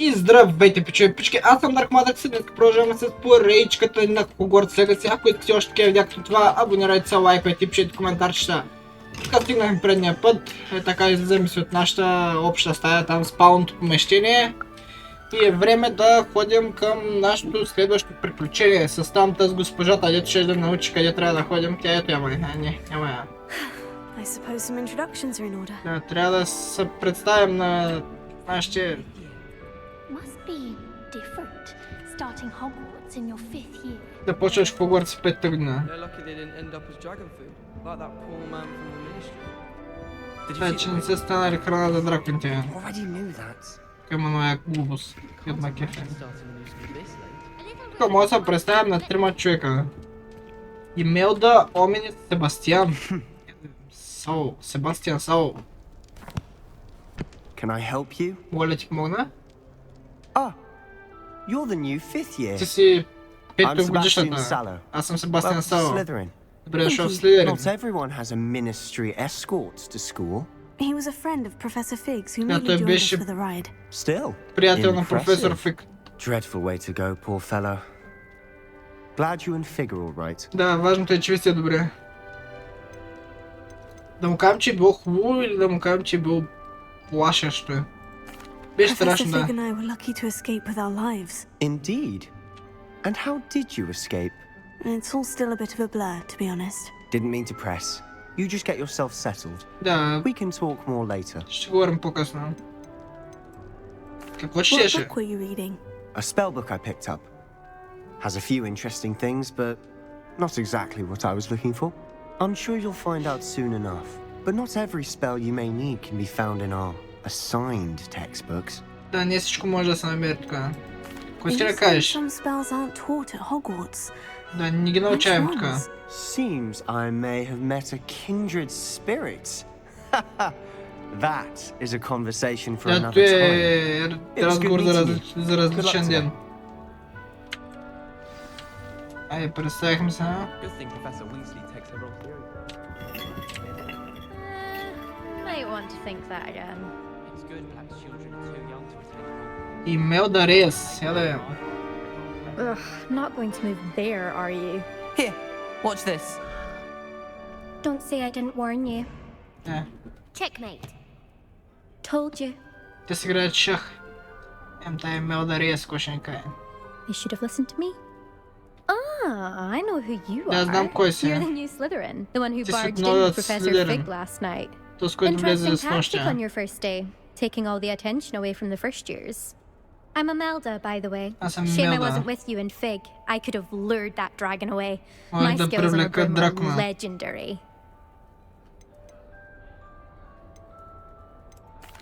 И здравейте, пички, аз съм Дарк Мадък, днес продължаваме с поредичката на Hogwarts Legacy. Ако искате още такива видео това, абонирайте се, лайкайте, пишете коментарчета. Така стигнахме предния път, така излизаме си от нашата обща стая, там спалното помещение. И е време да ходим към нашето следващо приключение с тамта с госпожата, дето ще да научи къде трябва да ходим. Тя ето няма я. Да, трябва да се представим на нашите... Да почваш в Hogwarts в 5-та година. Да, че не са станали храна за драконите. Къма е глупост. Една кефе. Тук може да се представям на 3 човека. Имелда, Омин и Себастиан. Себастиан Сао. Can I help you? Моля ти помогна? You're the new fifth year. Ти си 5-та годишната. Аз съм Себастиан Сао. Добре дошъл в Слизерин. Not everyone has a ministry escort to school. He was a friend of Professor Figs who merely joined us for the ride. Still. Приятел на професор Фиг. Dreadful way to go, poor fellow. Glad you and Fig are all right. Да, важното е, че ви сте добре. Да му кажем, че е било хубаво или да му кажем, че е било плашещо? Беше страшно, да. Professor Fig and I were lucky to escape with our lives. Indeed. And how did you escape? It's all still a bit of a blur, to be honest. Didn't mean to press. You just get yourself settled. Да. We can talk more later. Ще говорим по-късно. Какво What четеше? book were you reading? A spellbook I picked up. Has a few interesting things, but not exactly what I was looking for. I'm sure you'll find out soon enough. But not every spell you may need can be found in our assigned textbooks. Да, не всичко може да се намери тук. Какво искаш да кажеш? Some spells aren't taught at Hogwarts. Да, не ги научаваме тук. Seems I may have met a kindred spirit. That is a conversation for another time. Е разговор за различен ден. Айде, представихме се. Might want to think that again. Имелда Рейс, я да я. Ugh, not going to move there, are you? Here, watch this. Don't say I didn't warn you. Checkmate. Told you. Те си играят шах. Тая Имелда Рейс, кой ще ни кае. You should have listened to me. Ah, I know who you Да, are. знам кой си. You're the new Slytherin, the one who Ти си barged in новият with Professor Slytherin. Fig last night. Този, който влезе Interesting с tactic нощя. on your first day, taking all the attention away from the first years. I'm Imelda, by the way. Аз съм Shame I Имелда. wasn't with you in Fig. I could have lured that dragon away. Може My да skills on a привлека broom are дракона. legendary.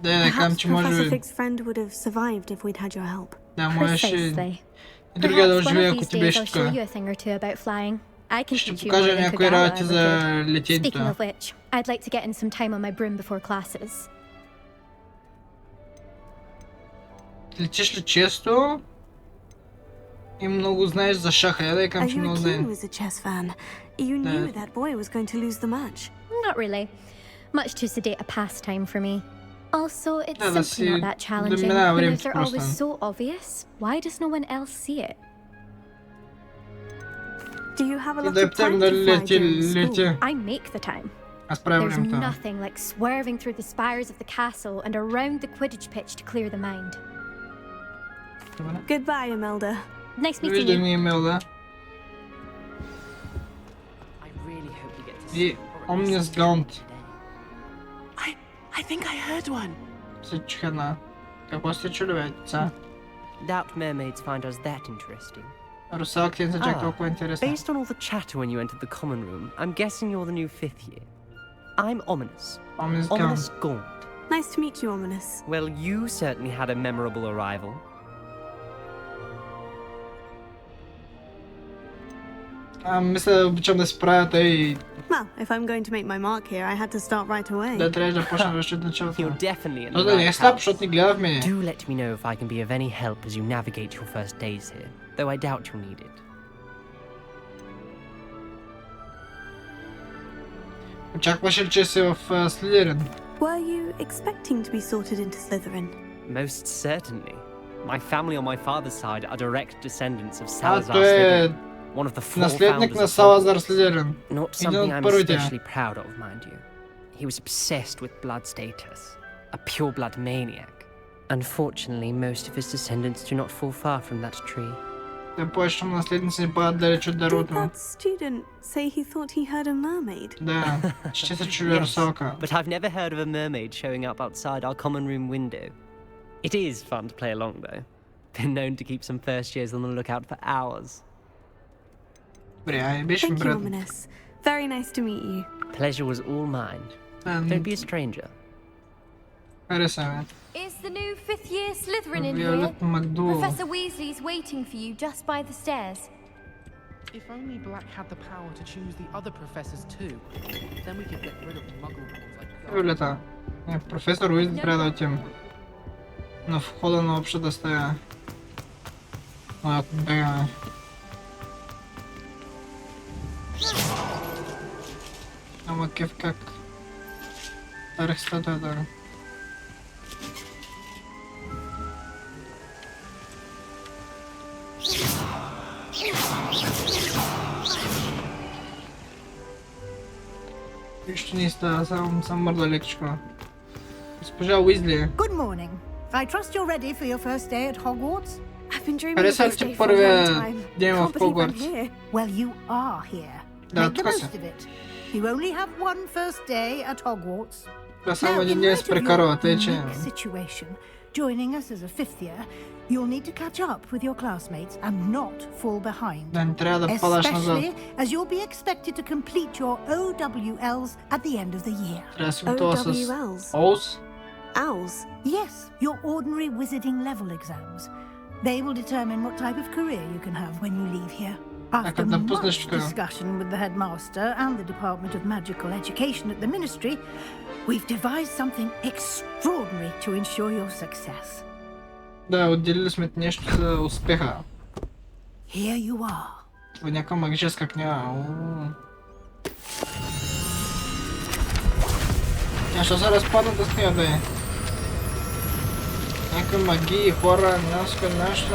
Да кажем, Perhaps че Professor може... Fig's friend would have survived if we'd had your help. Да, можеше... Precisely. И другия да Perhaps one оживее, of ако these ти days беше I'll show тук. you a thing or two about flying. I can Ще teach you more покажа than някои Kagala работи ever за could. летението. Speaking of which, I'd like to get in some time on my broom before classes. Летиш ли често? И много знаеш за шаха, я да Are кажем, че you много a знае. keen was a chess fan? You knew that boy was going to lose the match. Not really. Much too sedate a pastime for me. Also, it's Да, да simply си not that challenging. минава When времето they're always просто. so obvious, why does no one else see it? Do you have a И lot да of питам time to дали fly лети, during school? лети. I make the time. Аз правя There's времето. nothing like swerving through the spires of the castle and around the Quidditch pitch to clear the mind. Goodbye, Imelda. Nice meeting Виждам you. и Имелда. И Омнис Гаунт. I think I heard one. Се чуха на... Какво сте чули, бе, деца? Doubt mermaids find us that interesting. Русалките не са чак толкова интересни. Based on all the chatter when you entered the common room, I'm guessing you're the new 5th year. I'm Ominous. Омнис Ominous Гаунт. Gaunt. Nice to meet you, Ominous. Well, you certainly had a memorable arrival. Мисля, обичам да си правя тъй... Well, if I'm going to make my mark here, I had to start right away. Да трябваше да почна още от началото. You're definitely in Но the да не е right слаб, house. защото ни гледа в мене. Do let me know if I can be of any help as you navigate your first days here, though I doubt you'll need it. Очакваше ли, че си в Слизерин? Were you expecting to be sorted into Slytherin? Most certainly. My family on my father's side are direct descendants of А, Salazar то е Slytherin, one of the four наследник founders на of Салазар Hogwarts. Слизерин. Not Един something от I'm първите. especially proud of, mind you. He was obsessed with blood status, a pure-blood maniac. Unfortunately, most of his descendants do not fall far from that tree. Те повечето наследници не падат далеч от Did дървото. that student say he thought he heard a mermaid? Да, ще се чули русалка. But I've never heard of a mermaid showing up outside our common room window. It is fun to play along, though. Been known to keep some first years on the lookout for hours. Добре, ай, беше ми Thank you, приятно. Ominous. Very nice to meet you. Pleasure was all mine. Don't be a stranger. Хареса ме. Is the new 5th year Slytherin in here? Виолет Макду. Professor Weasley's waiting for you just by the stairs. If only Black had the power to choose the other professors too, then we could get rid of muggleborns like that. Виолета. Професор Уизли трябва да отидем на входа на общата стая. Ако бегаме. Ама кеф как? Тарих статуята. Нищо не става, съм мърда лекичко. Госпожа Уизли. Good morning. I trust you're ready for your first day at Hogwarts? I've been dreaming Хареса of ли this ти day for a първия long time. ден в Can't believe I'm Хогвартс? here. Well, you are here. Да, Make the тук most си. of it. You only have one first day at Hogwarts. Да, само Now, един in ден light се of прекарва, your тъй че... unique situation, joining us as a fifth year, you'll need to catch up with your classmates and not fall behind. Да, не трябва да падаш назад. Especially as you'll be expected to complete your OWLs at the end of the year. Трябва да се готова с... OWLs. Олс? Owls. Yes, your ordinary wizarding level exams. They will determine what type of career you can have when you leave here. After да much пуснеш тук. discussion with the headmaster and the Department of Magical Education at the Ministry, we've devised something extraordinary to ensure your success. Да, отделили сме ти нещо за успеха. Here you are. Това е някаква магическа книга. Тя ще се разпадна да с нея да е. Някакви магии, хора, нещо.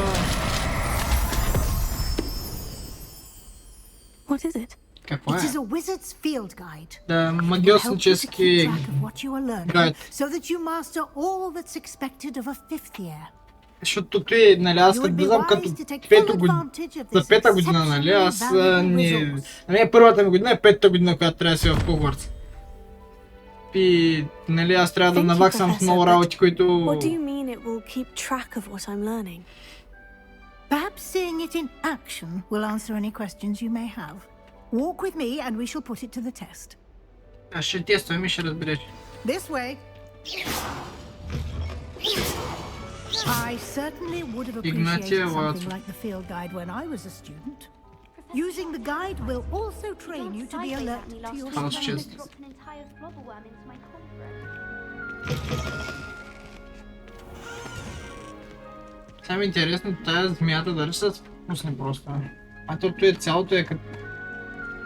What is it? Какво It е? is a wizard's field guide. Да, It will help you to магиоснически keep track of what you are learning, гайд. so that you master all that's expected of a fifth year. Защото тук е, нали, аз като влизам като за пета година, нали, аз не... Нали, първата ми година е петата година, която трябва да си в Хогвартс. И, нали, аз трябва да наваксам в много работи, които... What do you mean it will keep track of what I'm learning? Perhaps seeing it in action will answer any questions you may have. Walk with me and we shall put it to the test. Аз ще тествам и ще разбереш. This way. I certainly would have appreciated something like the field guide when I was a student. Using the guide will also train you to be alert to your House surroundings. chest. Dropped an entire flobberworm into my cauldron. Само е интересно тая змията дали ще се пусне просто. А то е цялото е като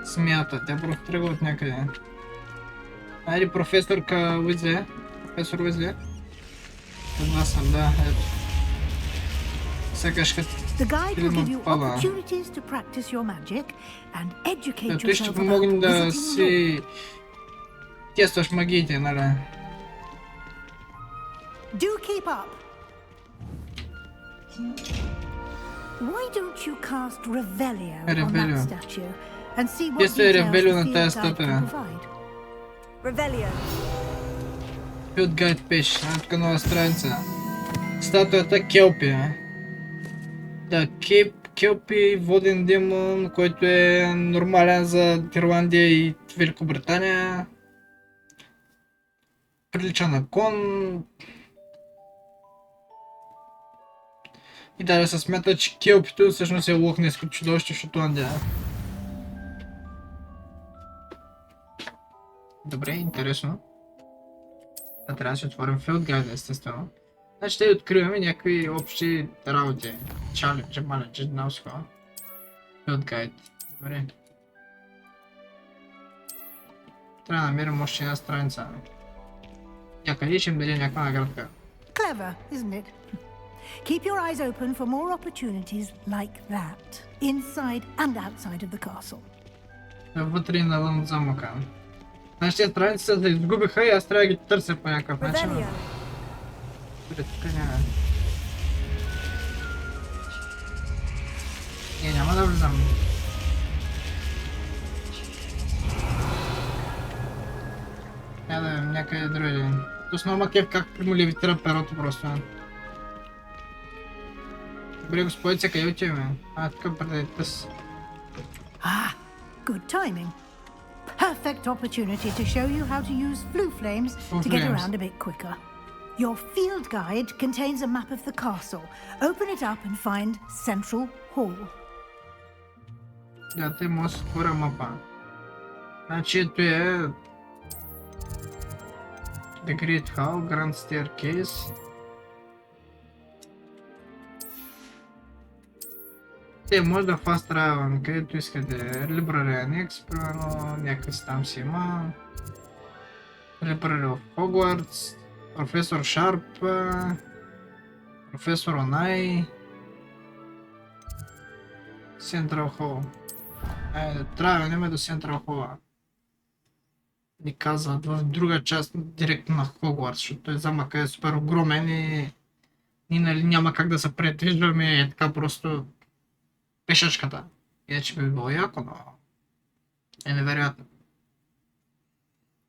смята, тя просто тръгва от някъде. Айде професорка Уизли. Професор Уизли. Това съм, да, ето. Сякаш като... The guide will give you Пала. opportunities to practice your magic and educate Той ще yourself помогне about да wizarding lore. си... тестваш магиите, нали? Do keep up. Why don't you cast Revelio on Revelio. that statue and see what Тествай details Revelio the на field тая guide статуя. can provide. Revelio. Field Guide Page, тук нова страница. Статуята Келпи. Да, Келпи, воден демон, който е нормален за Ирландия и Великобритания. Прилича на кон. И даже се смята, че Келпито всъщност е лохнеско чудовище в Шотландия. Добре, интересно. Да, трябва да си отворим Field Guide, естествено. Значи ще откриваме някакви общи работи. Challenge, малече, днавско. Field Guide. Добре. Трябва да намерим още една страница. Някъде ще им даде някаква наградка. Clever, isn't it? Keep your eyes open for more opportunities like that, inside and outside of the castle. Вътре навън от замъка. Значи тези страници се изгубиха и аз трябва да ги търся по някакъв начин. Тук няма. Няма да влизам. Да видим някъде други. То с много кеф как му левитира перото просто. Добре, господица, къде отиваме? Тук преди тъс. Good timing. Perfect opportunity to show you how to use flue flames to get around a bit quicker. Your field guide contains a map of the castle. Open it up and find Central Hall. Да, те може да отворя мапа. Значи ето е The Great Hall, Grand Staircase. Те може да fast travel, където искате. Library Annex, примерно, някакъв си там си има. Library of Hogwarts, Професор Шарп, Професор Онай, Central Hall. Айде, трябва да минем до Central Hall. Ни казват в друга част, директно на Хогвартс, защото той замъка е супер огромен и нали няма как да се предвиждаме и така просто пешачката. Иначе би било яко, но е невероятно.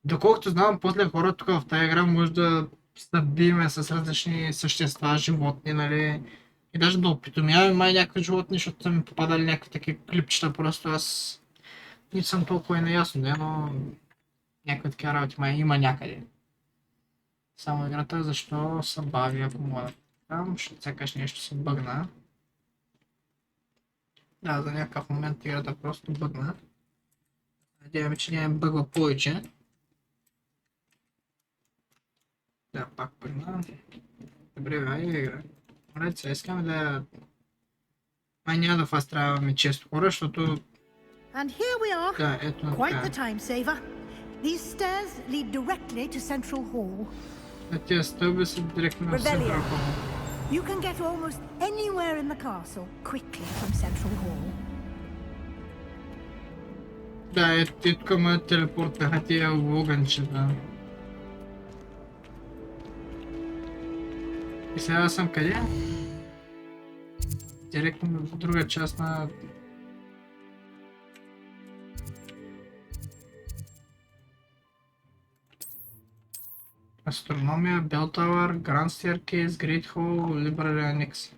Доколкото знам, после хора тук в тази игра може да се биеме с различни същества, животни, нали. И даже да опитомяваме май някакви животни, защото са ми попадали някакви такива клипчета, просто аз не съм толкова и наясно, но някакви такива работи май има някъде. Само играта, защо се бави, ако мога да там, ще сякаш нещо се бъгна. Да, за някакъв момент играта просто бъгна. Надяваме, че няма бъгва повече. Да, пак бъгна. Добре, айде игра. Добре, сега искаме да... Май няма да фастраваме често хора, защото... And here we are. Да, ето Quite the така. time saver. These stairs lead directly to Central Hall. Тези стълби са директно на Central Hall. You can get almost anywhere in the castle quickly from Central Hall. Да, ето тук моят телепорт бяха тия огънчета. И сега съм къде? Директно в друга част на... Астрономия, Bell Tower, Grand Staircase, Great Hall, Library Annex.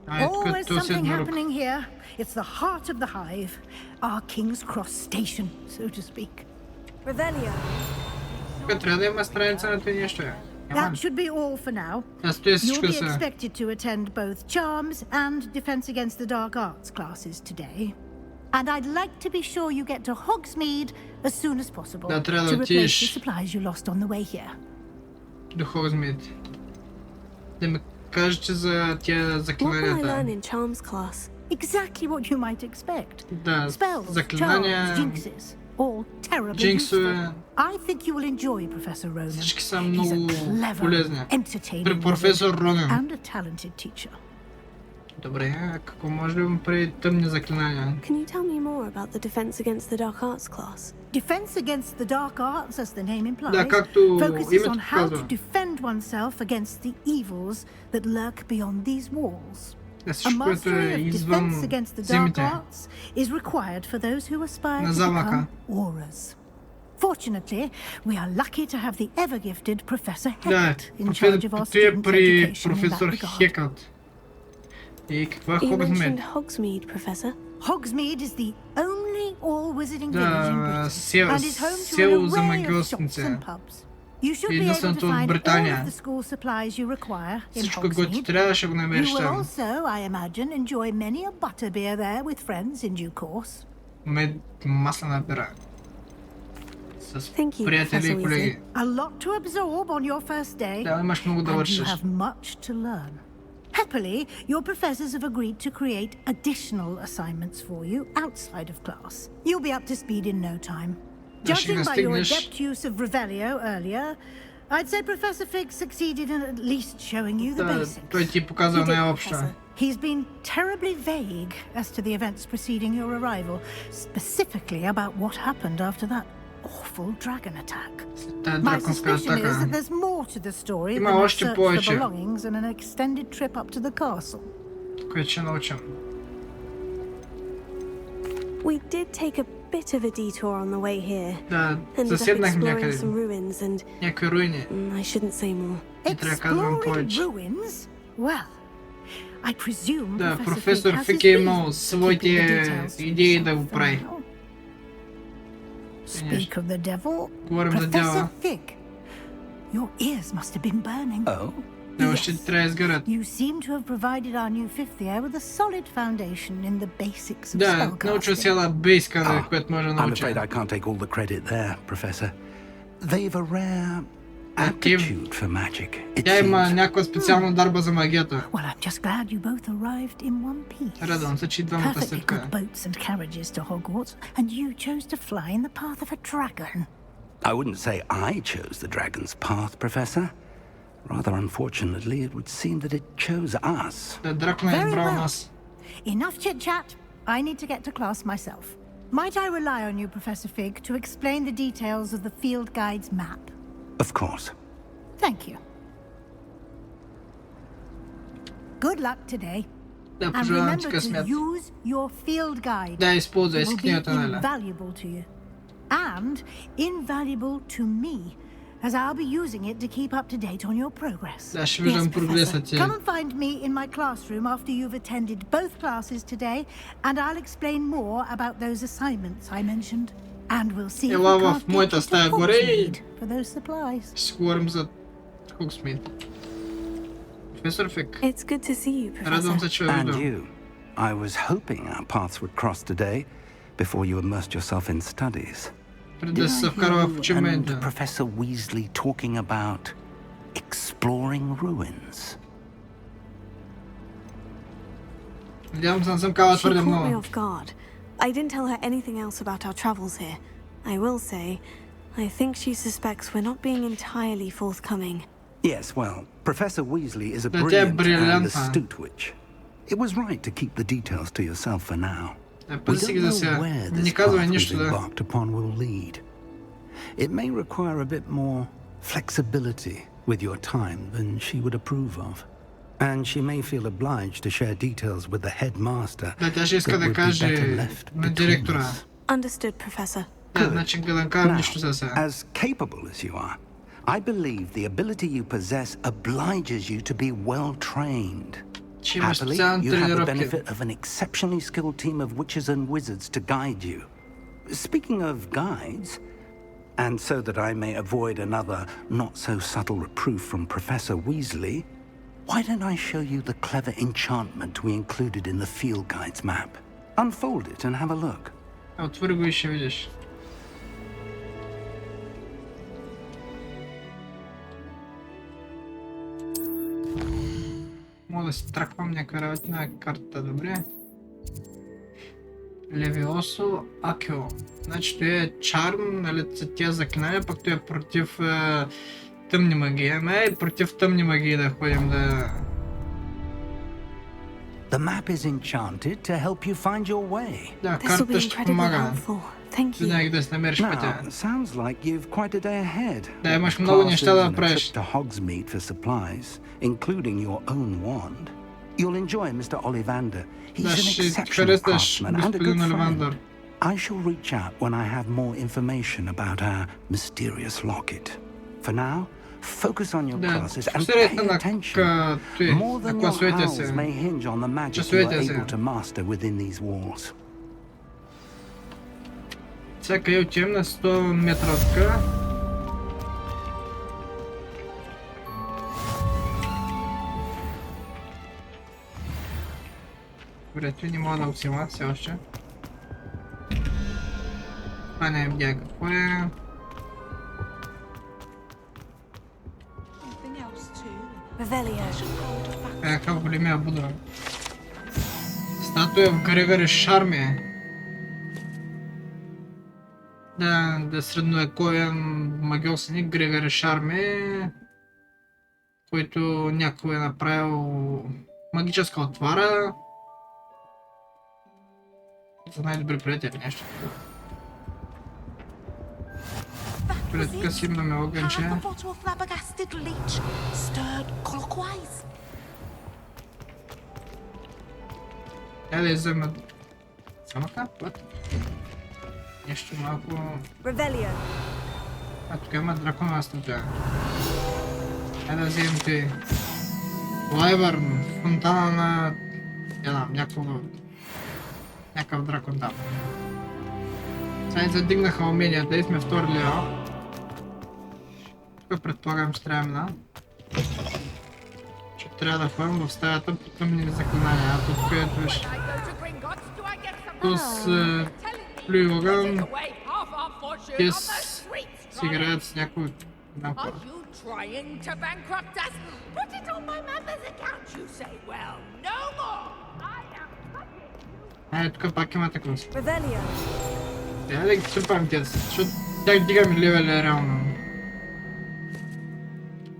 Always something happening here. It's the heart of the hive, our King's Cross station, so to speak. Revelio. Тук трябва да има страница на това нещо. That should be all for now. You'll be expected to attend both Charms and Defense Against the Dark Arts classes today. And I'd like to be sure you get to Hogsmeade as soon as possible to replace the supplies you lost on the way here. До Hogsmeade. Да ми кажете за тия заклинанията. What will I learn in Charms class? Exactly what you might expect. Да, Spells, заклинания, charms, jinxes, all terribly джинксове. useful. I think you will enjoy Professor Ronan. Всички са He's много a clever, полезни. entertaining При професор Ронан. and a talented teacher. Добре, а какво може да има при тъмни заклинания? Can you tell me more about the Defense Against the Dark Arts class? Defense Against the Dark Arts, as the name implies, Да, както focuses името on how to казва. defend oneself against the evils that lurk beyond these walls. Да, A всичко, което е mastery of извън defense against the dark земите. arts is required for those who aspire На to замъка. become auras. Fortunately, we are lucky to have the ever-gifted Professor Да, Hecat in charge of our той е student при education in професор that regard. Хекът. И какво е You Hogsmeade? mentioned Hogsmeade, Professor. Hogsmeade is the only all-wizarding village in Да, Britain and is home to село an за array of shops магиосници. and pubs. You should be able to Единственото в find all Британия. of the school supplies you require in Всичко, което Hogsmeade. трябва, ще го намериш You will там. also, I imagine, enjoy many a butterbeer there with friends in due course. Мед, маслена бира. С Thank you, приятели и Professor колеги. A lot to absorb on your first day, Да, имаш много да and you вършиш. have much to learn. Happily, your professors have agreed to create additional assignments for you outside of class. You'll be up to speed in no time. Judging by your adept use of Revelio earlier, I'd say Professor Fig succeeded in at least showing you the basics. Той ти показал наиобщо. He's been terribly vague as to the events preceding your arrival, specifically about what happened after that awful dragon attack. My suspicion is that there's more to the story than a search for belongings and an extended trip up to the castle. We did take a bit of a detour on the way here. Да, Ended up соседних exploring some ruins and някои руини. I shouldn't say more. Exploring ruins? Well, I presume Да, професор Фик е имал своите идеи да го прави. Speak of the devil, Говорим за дявола. Fig, your ears must have been burning. Oh? Да, още трябва да изгорят. You seem to have provided our new fifth year with a solid foundation in the basics of Да, научил цяла бейска, която може да научи. I'm afraid I can't take all the credit there, Professor. They've a rare aptitude for magic. Тя има някаква специална дарба за магията. Well, I'm just glad you both arrived in one piece. Радвам се, че двамата сте Perfectly така. good boats and carriages to Hogwarts, and you chose to fly in the path of a dragon. I wouldn't say I chose the dragon's path, Professor. Rather unfortunately, it would seem that it chose us. Да, дракона е избрал нас. Enough chit-chat. I need to get to class myself. Might I rely on you, Professor Fig, to explain the details of the field guide's map? Of course. Thank you. Good luck today. Да, And пожелавам ти remember to късмет. use your field guide. Да, използвай It will be книгата, нали? invaluable to you. And invaluable to me, as I'll be using it to keep up to date on your progress. Да, ще виждам прогреса ти. Come and find me in my classroom after you've attended both classes today, and I'll explain more about those assignments I mentioned. And we'll see if we Ела can't в моята get you стая to горе и Hogsmeade for those supplies. ще говорим за Хогсмид. Професор Фик, It's good to see you, радвам Professor. се, че ме And виждам. you. I was hoping our paths would cross today before you immersed yourself in studies. Преди да се вкарва в and учебата. Professor Weasley talking about exploring ruins? Надявам се, не съм казал She твърде caught me много. off guard. I didn't tell her anything else about our travels here. I will say, I think she suspects we're not being entirely forthcoming. Yes, well, Professor Weasley is a Да, тя е brilliant and брилянтна. astute witch. It was right to keep the details to yourself for now. Да, We пази ги don't за know сега. where Не this казвай path нищо, we've да. embarked upon will lead. It may require a bit more flexibility with your time than she would approve of. And she may feel obliged to share details with the headmaster Да, тя ще иска that да would be каже better left на between директора. us. Understood, Professor. Да, значи да не казвам Now, нищо за сега. as capable as you are, I believe the ability you possess obliges you to be well trained. Че имаш Happily, специални you have the тренировки. benefit of an exceptionally skilled team of witches and wizards to guide you. Speaking of guides, and so that I may avoid another not-so-subtle reproof from Professor Weasley, why don't I show you the clever enchantment we included in the field guide's map? Unfold it and have a look. Отвори го и ще видиш. Мога да си траквам някаква работи на картата, добре. Левиосо Акио. Значи той е чарм, нали, тия заклинания, пък той е против тъмни магии. Ама е против тъмни магии да ходим да... The map is enchanted to help you find your way. Да, This will be картата ще incredibly помага. helpful. Thank you. Винаги да си намериш пътя. Now, sounds like you've quite a day ahead. Да, имаш With много неща да classes and a правиш. trip to Hogsmeade for supplies, including your own wand. You'll enjoy Mr. Ollivander. He's Да, an ще exceptional харесаш craftsman and a good господин friend. Оливандър. I shall reach out when I have more information about our mysterious locket. For now, focus on your Да, classes and фокусирайте pay на attention. More на than your класовете си. howls may hinge on the magic you Часовете are си. able to master within these walls. Сега къде отивам на 100 метра от тук. Добре, той не мога да отсима все още. Това не е видя какво е. Revelio. Какъв големия Будра. Статуя в Грегори Шарми. Да е средновековен магиосник Грегори Шарме, който някой е направил магическа отвара за най-добри приятели, нещо. Пред къс имаме огънче. Да иззема самата път. Нещо малко... А тук има дракона стъпя. Да вземем ти Лайвърн, фонтана на... някакъв дракон там. Сега ни задигнаха уменията и сме втори лева. Тук предполагам, че трябва мина. Че трябва да ходим в стаята по тъмни заклинания. А тук където виж... С плюй огън, те си играят с някой напор. Тук пак има такова. Трябва да ги трупам тези, защото тях дигаме левели реално.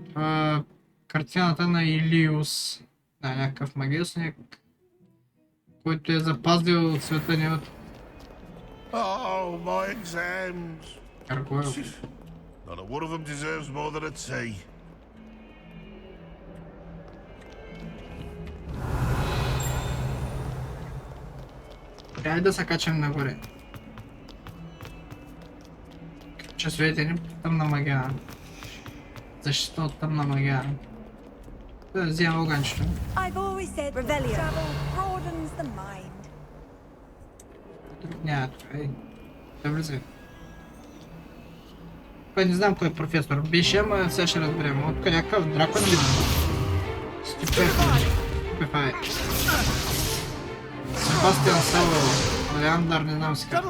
Това картината на Илиус, някакъв магиосник, който е запазил света ни от... Oh, my exams! Гаргойл. Not a one of them deserves more than a tea. Трябва да се качам нагоре. Часовете ни тъмна магия. Защита от тъмна магия. Да взема огънчето. Тук няма тук, ей. Да влизай. Не знам кой е професор. Беше, ама сега ще разберем. От къде някакъв дракон ли? Стипефай. Себастиан Сало. Леандър, не знам си как.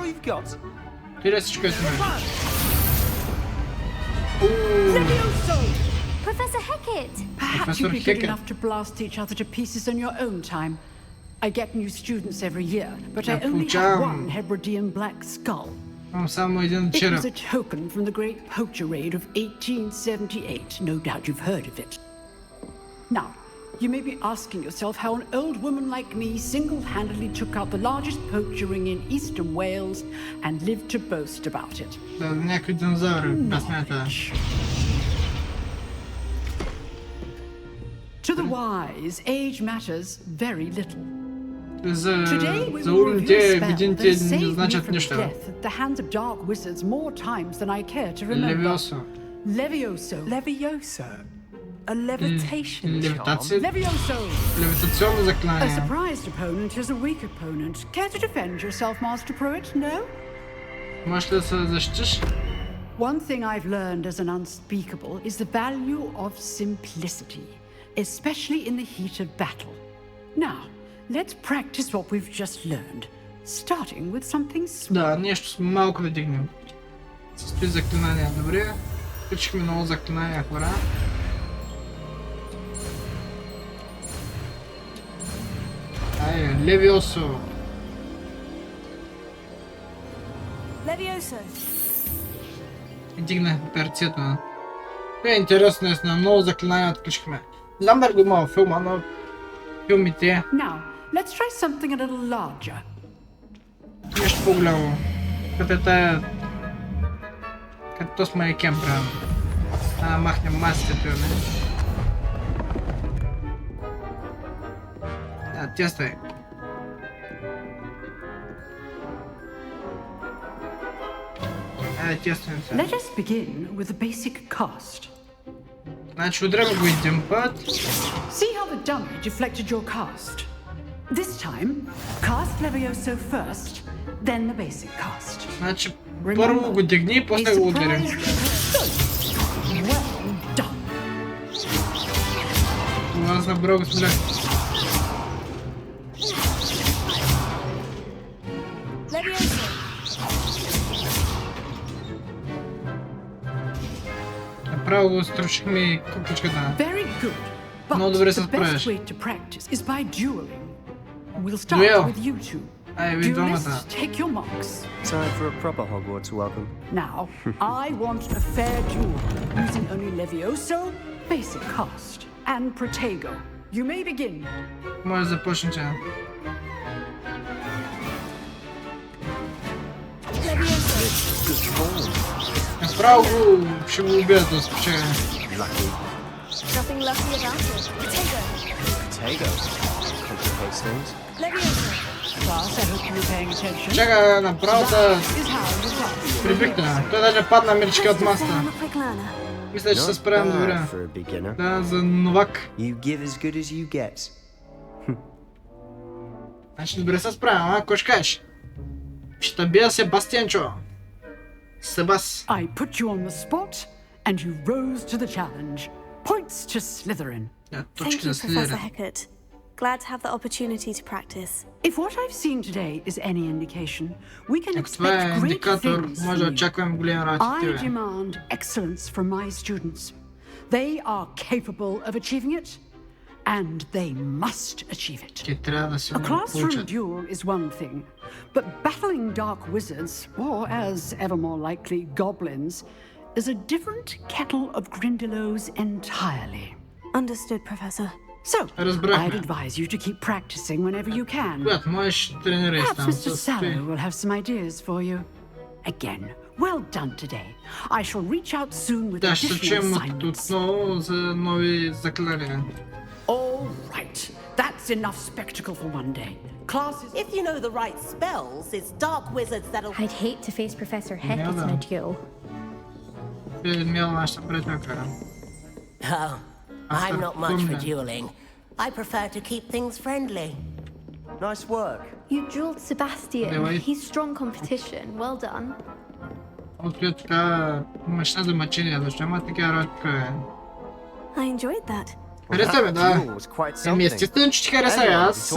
Ти ли всичко е това? Professor Hecat! Perhaps you'd be good enough to blast each other to pieces on your own time. I get new students every year, but I only have one Hebridean black skull. It was a token from the great poacher raid of 1878. No doubt you've heard of it. Now, you may be asking yourself how an old woman like me single-handedly took out the largest poacher ring in eastern Wales and lived to boast about it. Knowledge. To the wise, age matters very little. Today we will review a spell that saved me from death at the hands of dark wizards more times than I care to remember. Levioso. Levioso. A levitation charm. Levioso. A surprised opponent is a weak opponent. Care to defend yourself, Master Pruitt? No? One thing I've learned as an unspeakable is the value of simplicity, especially in the heat of battle. Now, let's practice what we've just learned, starting with something small. Да, нещо малко да дигнем. С тези заклинания, добре. Включихме много заклинания, хора. Ай, Левиосо. Levioso. И дигнахме перцето. Е, интересно е, с много заклинания отключихме. Не знам дали го има във филма, но филмите... Now, let's try something a little larger. Нещо по-голямо. Като е тая... Като с майкен правим. Махнем масите това, не? Теста е. Тестваме сега. Let us begin with the basic cast. Значи удряме го един път. See how the dummy deflected your cast. This time, cast Levioso first, then the basic cast. Значи първо го дигни и после го ударим. Well done. Аз набрал го смеля. Направо го струшихме и кукичката. Много добре се справиш. Дуел. Duelists, take your marks. Time for a proper Hogwarts welcome. Now, I want a fair duel using only Levioso, basic cast, and Protego. You may begin. Може започнете. Направо, почему убийство спечаем? Lucky. Nothing lucky about it. Potato. Potato. Complicates things. Leviosa. Class, I hope you were paying attention. Чека направо Is how you rock. прибегна. Той даже падна мирчика от маста. I'm a quick learner. Мисля, че се справям добре. For a beginner. Да, за новак. You give as good as you get. Значи добре се справям, а? Кой ще кажеш? Ще бия Себастианчо. Себас. I put you on the spot, and you rose to the challenge. Points to Slytherin. Thank you, Professor Hecat. Glad to have the opportunity to practice. If what I've seen today is any indication, we can Ако това е expect great индикатор, things може да from you. очакваме големи работи от I тебе. demand excellence from my students. They are capable of achieving it, and they must achieve it. Те трябва да се A classroom получат. duel is one thing, but battling dark wizards, or as ever more likely, goblins, is a different kettle of Grindylows entirely. Understood, Professor. So, Разбрахме. I'd advise you to keep practicing whenever you can. Когато можеш, тренирай се Perhaps там. Mr. Sallow will have some ideas for you. Again, well done today. I shall reach out soon with Да, ще се additional чуем assignments. отново за нови заклинания. All right, that's enough spectacle for one day. Classes. If you know the right spells, it's dark wizards that'll... I'd hate to face Professor Hecat in a duel. Имел нашата приятелка. Oh, I'm not much for dueling. I prefer to keep things friendly. Nice work. You dueled Sebastian. Давай. He's strong competition. Well done. Открито така машина за мъчение, защо има такива работи. I enjoyed that. Хареса ме, да. Еми естествено, че ти хареса. Аз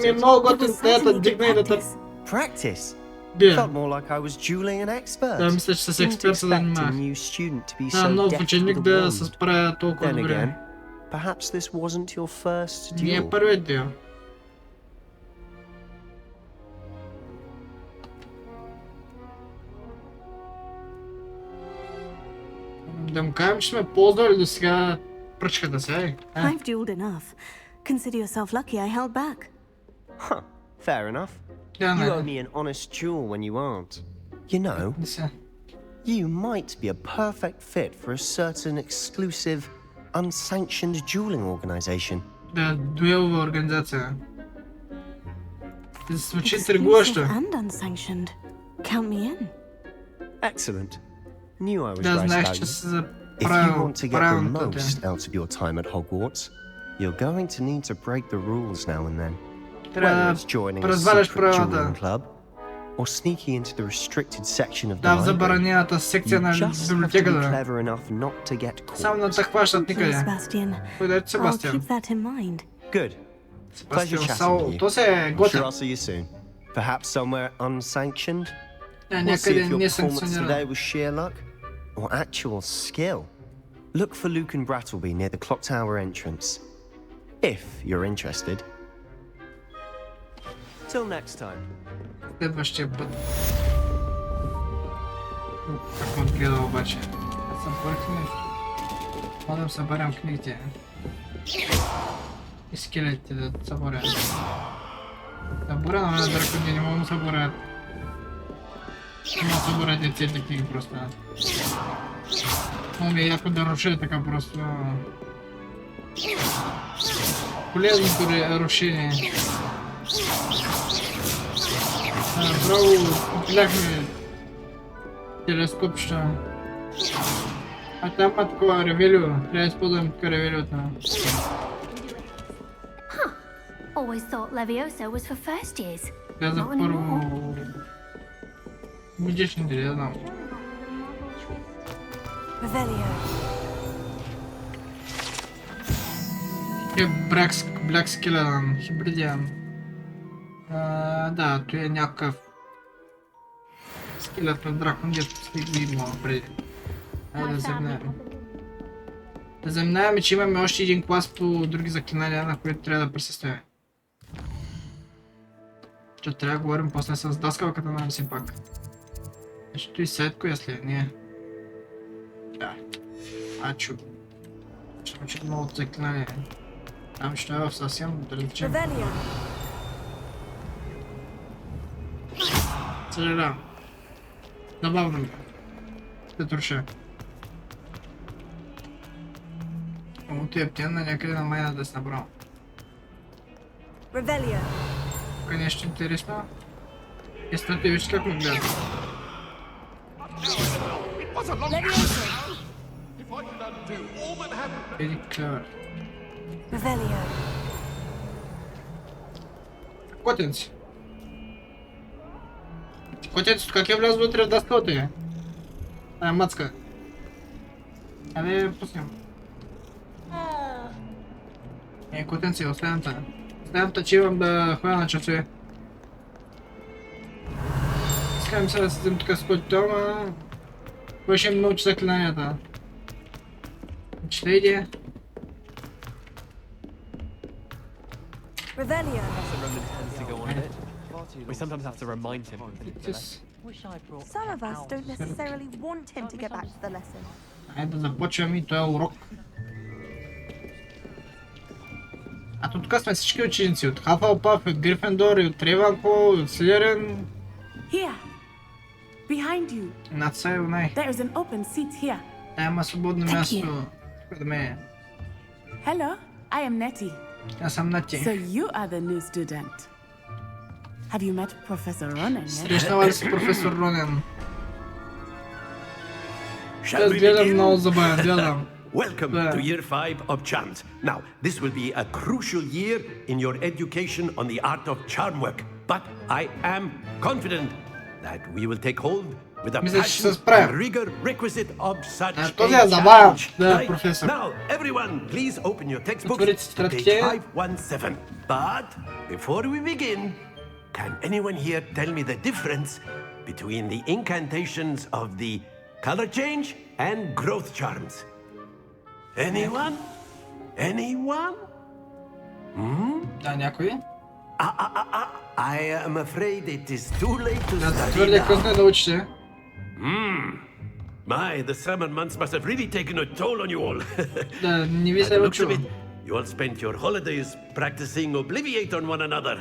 ми е много готин да дигна и да те Practice. бия. Felt more like I was dueling an expert. Да, мисля, че с експерт се Didn't expect a занимавах. new student to be Да, so нов deft ученик with a да се wand. справя толкова Then добре. again, perhaps this wasn't your first Не е duel. първият дел. Да му кажем, че сме ползвали до сега пръчката си. I've dueled enough. Consider yourself lucky I held back. Huh, fair enough. Да, You owe не. me an honest duel when you aren't. You know, Не се. you might be a perfect fit for a certain exclusive, unsanctioned dueling organization. Да, дуелова организация. Звучи интригуващо. Exclusive and unsanctioned. Count me in. Excellent. Knew I was Да, right знаеш, about че you. си If you заправил want to get the правилното те. most out of your time at Hogwarts, you're going to need to break the rules now and then. Whether Трябва it's joining да a разваляш secret правилата. dueling club, or sneaking into the restricted section of the Да, в library. забранената секция You на just have to be библиотеката. clever enough not to get Само да caught. те хващат Thank you, никъде. Sebastian. Кой да е I'll Себастиан? keep that in mind. Good. Себастиан Pleasure Саул. chatting with То you. се е I'm sure готин. I'll see you soon. Perhaps somewhere unsanctioned. Да, We'll see някъде if your не performance today санкционирано. was sheer luck or actual skill. Look for Luke and Brattleby near the clock tower entrance. If you're interested. Till next time. Следващия път. Как ме гледа обаче? Аз съм поръх нещо. Мога да събарям книгите. И скелетите да съборя. Съборя на една дракони, не мога да съборя. Не мога да съборя деците книги просто. Но ми е яко да руша така просто. Полезното рушение. Браво, купляхме телескопчета. А там има такова ревелио. Трябва да използвам тук ревелиото. Always thought Leviosa was for first years. Каза Not първо... anymore. Медични дали, да знам. Revelio. Е Black Skeleton, хибридиан. Да, той е някакъв... Скелетен дракон, дето сте го имал преди. Айде да заминаем. Да заминаем, че имаме още един клас по други заклинания, на които трябва да присъстваме. Ще трябва да говорим после с даскалката на все пак. Ще той сетко, если не. Да. Ачу. Ще учи много от заклинания. Там ще е в съвсем различен. Съжалявам. Забавно ми. Ще труша. Ти е птен на някъде на майна да се набрал. Тук е нещо интересно. Естате виж как му гледа. Еди клевър. Котенци. Котенци, как я влязу вътре в даскалата е? Тая мацка. Абе, пуснем. Котенци, оставям та. Оставям та, че имам да ходя на часове. Искам се да седим тук с котето, ама... Кой ще ми научи заклинанията? Чета идея. We sometimes have to remind him. Some of us don't necessarily want him to get back to the lesson. Айде да започваме и този урок. А тук сме всички ученици от Хафълпаф, от Грифендор, от Рейвенхол, от Слизерин. Here, behind you. Над сайо най. There is an open seat here. Има свободно място пред мен. Hello, I am Nettie. Аз съм Нати. So you are the new student. Have you met Professor Ronen? Срещнала ли си професор Ронен? Shall we гледам begin? много забавен, гледам. Welcome to year 5 of charms. Now, this will be a crucial year in your education on the art of charm work. But I am confident that we will take hold with the passion and rigor requisite of such a challenge. Right? Now, everyone, please open your textbooks to page 517. But before we begin, can anyone here tell me the difference between the incantations of the color change and growth charms? Anyone? Anyone? Да, някой? I am afraid it is too late to study Твърде късно е да учите. My, the summer months must have really taken a toll on you all. Да, не ви се е учило. You all spent your holidays practicing Obliviate on one another.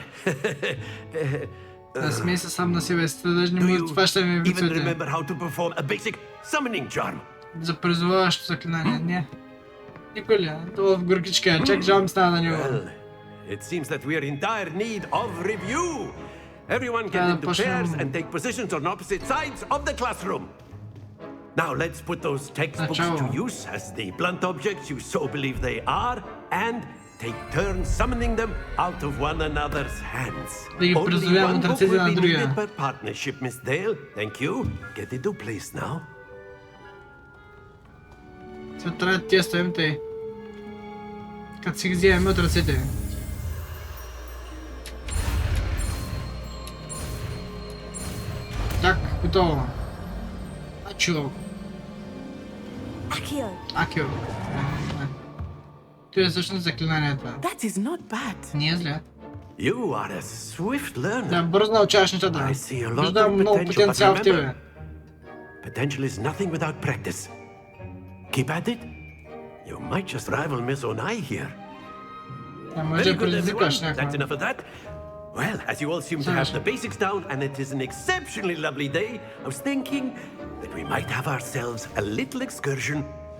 Да, смей се сам на себе си, даже не може да фащаме Even виците. remember how to perform a basic summoning charm? За призоваващо заклинание, не. Никой ли? Това в горкичка, чак жал ми стана на него. Well, it seems that we are in dire need of review. Everyone get into pairs and take positions on opposite sides of the classroom. Now let's put those textbooks to use as the blunt objects you so believe they are, and take turns summoning them out of one another's hands. Only one book will be needed per partnership, Miss Dale. Thank you. Get into place now. Се трябва да тестваме тъй. Като си ги вземем от ръцете. Так, готово. Ачо. Акио. Това е всъщност заклинанието. That is not bad. Не е зле. You are a swift learner. Да, бързо научаваш нещата. I see a lot Виждам of много potential, потенциал but в тебе. remember, potential is nothing without practice. Keep at it. You might just rival Miss Onai here. Може да предизвикаш That's някаква. enough of that. Well, as you all seem to have the basics down, and it is an exceptionally lovely day, I was thinking that we might have ourselves a little excursion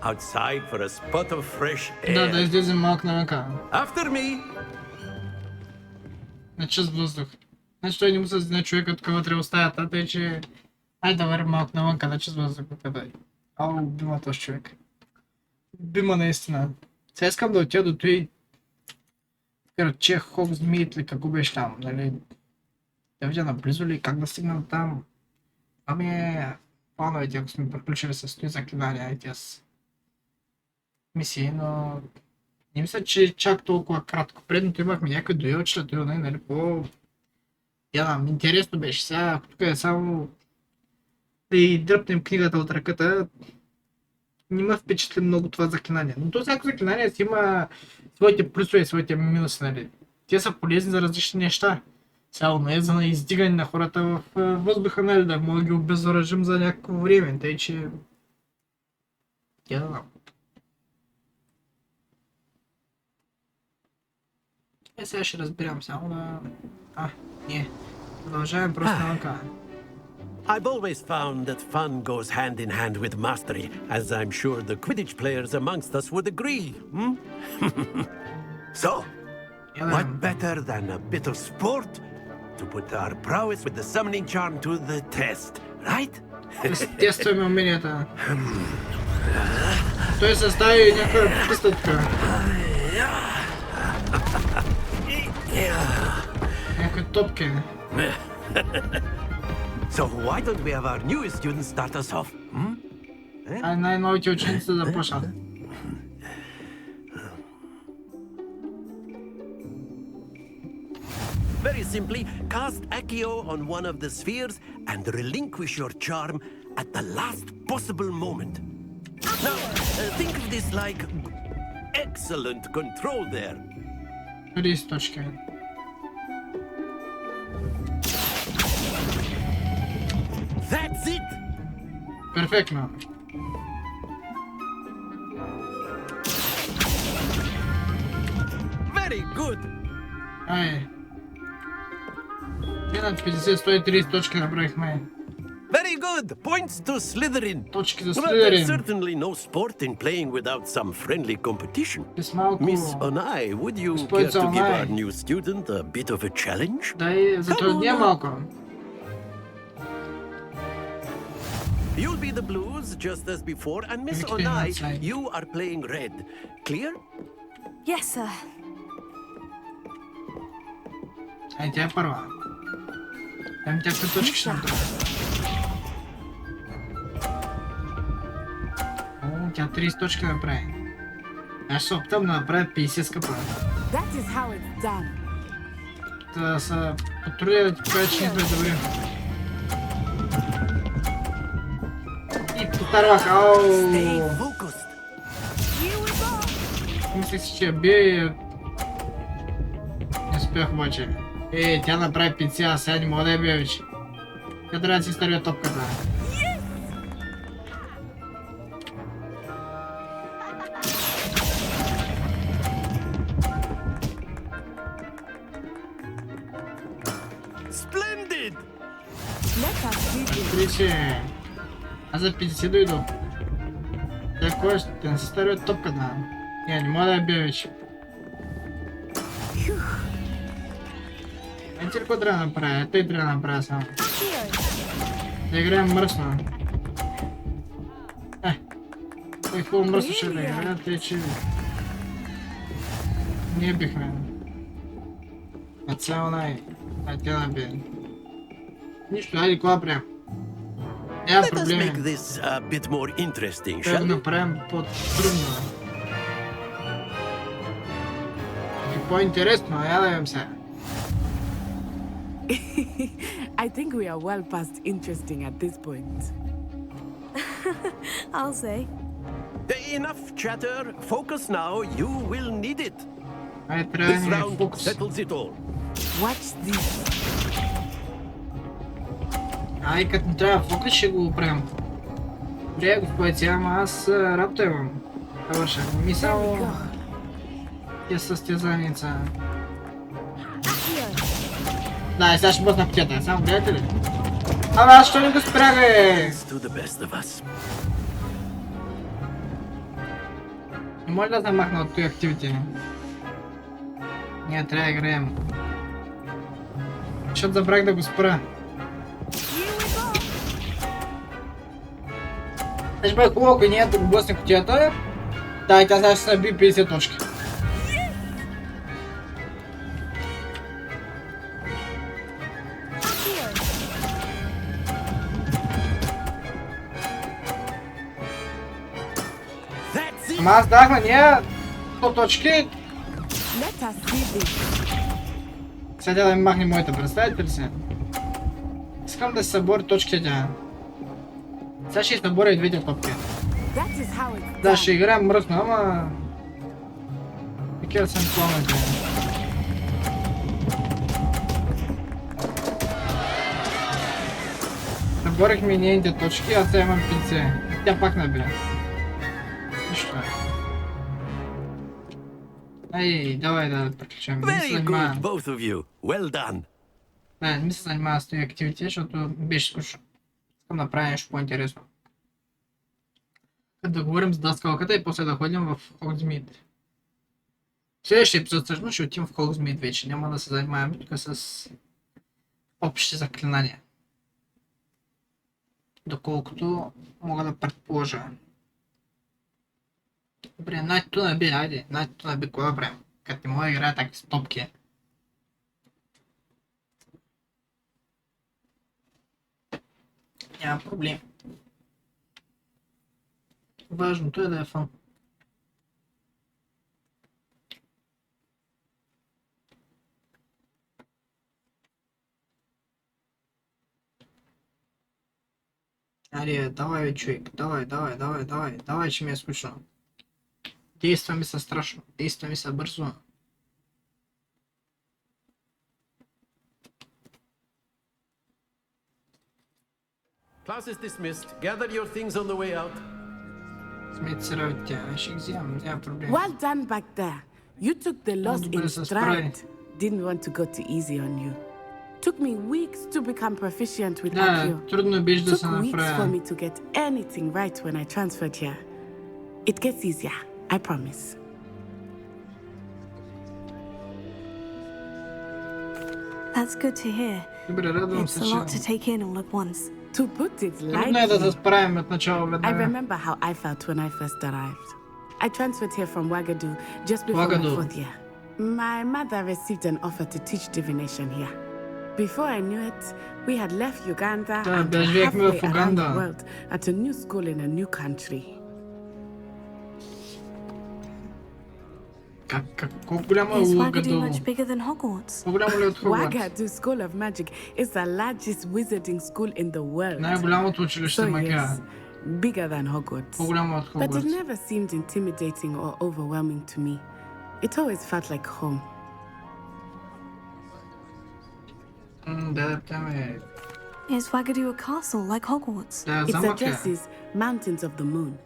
outside for a spot of fresh Да, да air. излезем малко навънка. After me. На чист въздух. Значи той не му се знае човека тук вътре в стаята, тъй че... Айде да вървим малко навънка на чист въздух. Ау, бима този човек. Бима наистина. Сега искам да отида до той... Че Хогсмийд ли какво беше там, нали? Да видя наблизо ли, как да стигна там. Това ми е плановете, ако сме приключили с този заклинания и тез мисии, но... Не мисля, че чак толкова кратко. Предното имахме някакви дуелчета, нали, по... Ядам, интересно беше. Сега, тук е само... Да и дръпнем книгата от ръката. Не ме впечатли много това заклинание. Но то всяко заклинание си има своите плюсове и своите минуси, нали. Те са полезни за различни неща. Цяло наезда на издигане на хората в въздуха, нали, да мога да ги обезоръжим за някакво време, тъй че... Я да знам. Сега ще разбирам само да... не. Продължаваме просто на I've always found that fun goes hand in hand with mastery, as I'm sure the Quidditch players amongst us would agree. So, what better than a bit of sport to put our prowess with the summoning charm to the test, right? Тестваме уменията. Той състави някаква пистътка. Някакви топки. So why don't we have our newest students start us off? Най-новите ученици да започнат. Very simply, cast Accio on one of the spheres and relinquish your charm at the last possible moment. Now, think of this like excellent control there. 30 точки. That's it! Перфектно. Very good! Ай. 150-130 точки направихме. Very good! Points to Slytherin! Точки за Well, there's Слизерин. certainly no sport in playing without some friendly competition. Малко... Miss Onai, would you care to give our new student a bit of a challenge? Дай затрудня малко. You'll be the blues just as before, and Miss Onai, you are playing red. Clear? Yes, sir. Ай, тя е първа. Там тяхте точки ще направя. О, тя 30 точки направи. Аз ще се опитам да направя 50 скъпа. Да се потрудя да ти кажа, че не сме добри. И потарвах, ау! Мислих си, че я бия и... Не успях обаче. Тя направи 50, а сега не мога да я бия вече. Тя трябва да си изтървя топката. Splendid! Отличе! Аз за 50 дойду. Тя кой ще не си изтървя топката? Не мога да я бия вече. Знаете ли какво трябва да направя? Той трябва да направя само. Да играем мръсно. Той хубаво мръсно ще да играем, тъй че... Ние бихме. А цяло тя набие. Нищо, айде кола прием. Няма проблеми. Трябва да направим по-трудно. И по-интересно, я да видим сега. I think we are well past interesting at this point. I'll say. Enough chatter. Focus now. You will need it. This round settles it all. Watch this. Ай, като не трябва фокус, ще го оправим. Добре, господи, ама аз работа имам. Да върша. Ми само... Тя състезаница. Да, и сега ще бъдна птята, само гледате ли? Абе, аз що не го спря, бе? Не може да замахна от този активите. Ние трябва да играем. Защото забрах да го спра. Ще бъде хубаво, ако ние да го блъсне кутията. Да, и тя сега ще се наби 50 точки. Ама аз дах на нея 100 точки. Сега да ми махне моята, представете ли се? Искам да се събори точките тя. Сега ще съборя и двете топки. Да, ще играем мръсно, ама... Такива съм плановете. Говорих ми нейните точки, аз сега имам 50. Тя пак не бе. Нищо. Ай, давай да приключим. Very good, both of you. Well done. Не, не се занимава с тези активити, защото беше скучно. Искам да правя нещо по-интересно. Да говорим с даскалката и после да ходим в Хогсмид. Следващия епизод всъщност ще отидем в Хогсмид вече. Няма да се занимаваме тук с общи заклинания. Доколкото мога да предположа. Добре, най-то не би, айде. Най-то не би, кога да правим? Като не мога да играя такива стопки. Няма проблем. Важното е да е фан. Аре, давай, човек, давай, че ми е скучно. Действа ми са страшно, действа ми са бързо. Class is dismissed. Gather your things on the way out. Well done back there. You took the loss in stride. Didn't want to go too easy on you. Took me weeks to become proficient with Accio. Took weeks for me to get anything right when I transferred here. It gets easier, I promise. That's good to hear. It's a lot to take in all at once. To put it lightly, I remember how I felt when I first arrived. I transferred here from Wagadu just before my 4th year. My mother received an offer to teach divination here. Before I knew it, we had left Uganda and were halfway around the world at a new school in a new country. Is Wagadu much bigger than Hogwarts? Wagadu School of Magic is the largest wizarding school in the world. So yes, bigger than Hogwarts. But it never seemed intimidating or overwhelming to me. It always felt like home. Is Wagadu a castle like Hogwarts? It addresses Mountains of the Moon.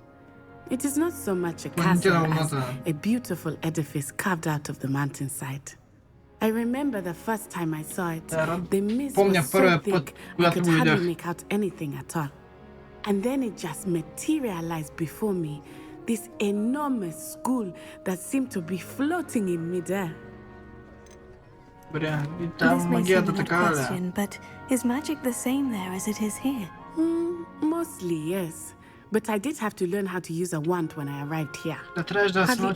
It is not so much a castle as a beautiful edifice carved out of the mountainside. I remember the first time I saw it, the mist was so thick I could hardly make out anything at all. And then it just materialized before me, this enormous school that seemed to be floating in midair. This may seem an odd question, but is magic the same there as it is here? Mostly, yes. But I did have to learn how to use a wand when I arrived here. Hardly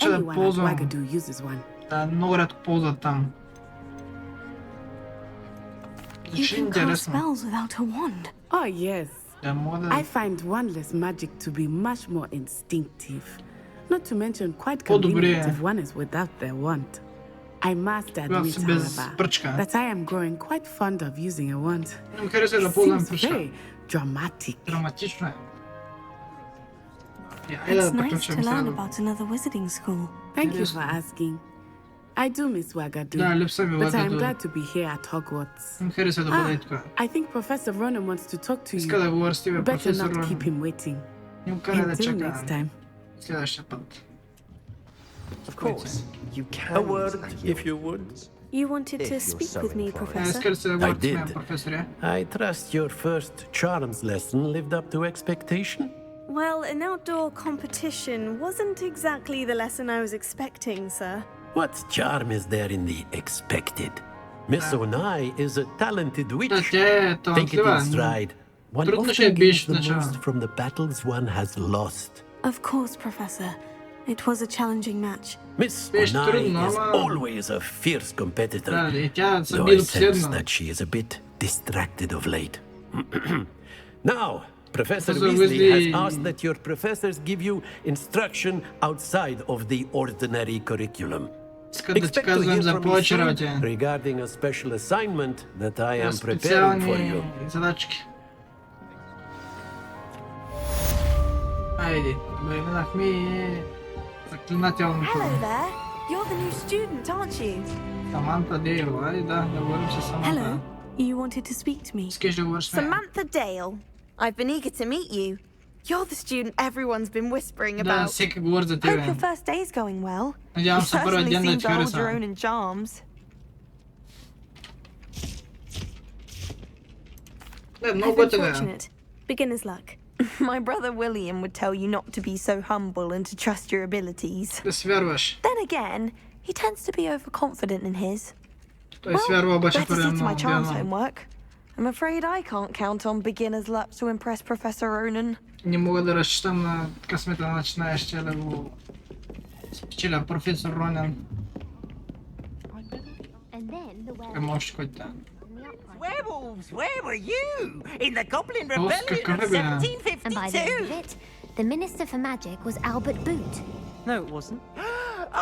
anyone at Wagadu uses one. You can cast spells without a wand. Oh yes. I find wandless magic to be much more instinctive. Not to mention quite convenient if one is without their wand. I must admit, however, that I am growing quite fond of using a wand. It seems very dramatic. It's nice to learn about another wizarding school. Thank you for asking. I do miss Wagadu, but I'm glad to be here at Hogwarts. I think Professor Ronan wants to talk to you. Better not keep him waiting. Until next time. Of course, you can. A word, if you would. You wanted to speak with me, Professor? I did. I trust your first charms lesson lived up to expectation? Well, an outdoor competition wasn't exactly the lesson I was expecting, sir. What charm is there in the expected? Miss Onai is a talented witch. Take it in stride. One often gains the most from the battles one has lost. Of course, Professor. It was a challenging match. Miss Onai is always a fierce competitor, though I sense that she is a bit distracted of late. Now, Professor Weasley has asked that your professors give you instruction outside of the ordinary curriculum. Expect to hear from me soon regarding a special assignment that I am preparing for you. Hello there. You're the new student, aren't you? Hello. You wanted to speak to me. Samantha Dale. I've been eager to meet you. You're the student everyone's been whispering Да, about. всеки говорят за Hope тебя. your first day's going well. You Надявам се първият certainly ден да seem ти to hold your хареса. own in charms. Да, I've много been готове. fortunate. Beginner's luck. My brother William would tell you not to be so humble and to trust your abilities. Да си вярваш. Then again, he tends to be overconfident in his. Той си вярва обаче Better първият see to my много charms вярвам. homework. I'm afraid I can't count on beginner's luck to impress Professor Ronan. Не мога да разчитам на късмета на начинаещия да го спечеля професор Ронан. Към още който да. Werewolves, where were you? In the Goblin Oh, Rebellion of Scandinavia. 1752? And by the end of it, the Minister for Magic was Albert Boot. No, it wasn't.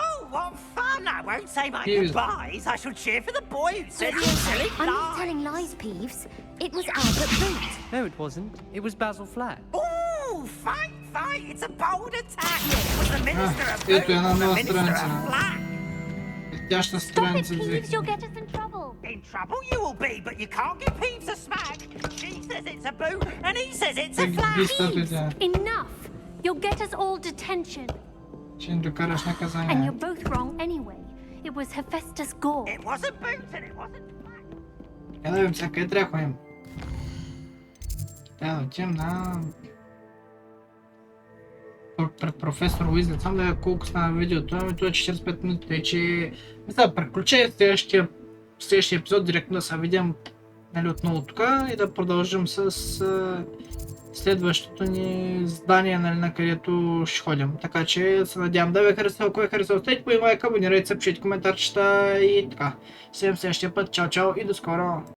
Oh, what fun! I won't say my He was- goodbyes. I shall cheer for the boy who said he was telling I'm not lies. telling lies, Peeves. It was Albert Boot. No, it wasn't. It was Basil Flat. Ooh, fight, fight! It's a bold attack. It was the Minister of ето Boot, една the нова Minister of страница. Flat. Тяща Stop it, страница Peeves. взех. You'll get us in trouble. In trouble you will be, but you can't give Peeves a smack. She says it's a boot, and he says it's a flat. Ги статуите. Enough. You'll get us all detention. Ще ни докараш And наказание. you're both wrong anyway. It was Hephaestus Gore. It wasn't boot, and it wasn't flat. Я да видим сега къде трябва да ходим. Трябва да отидем на... пред професор Уизли. Само да видя колко стана видеото. Ами това е 45 минути, тъй че... Мисля да преключа в следващия епизод директно да се видим, нали, отново тук и да продължим с следващото ни здание, нали, на където ще ходим. Така че се надявам да ви е харесало. Ако е харесало, оставете по лайк, абонирайте се, пишете коментарчета и така. Се видим следващия път. Чао, чао и до скоро!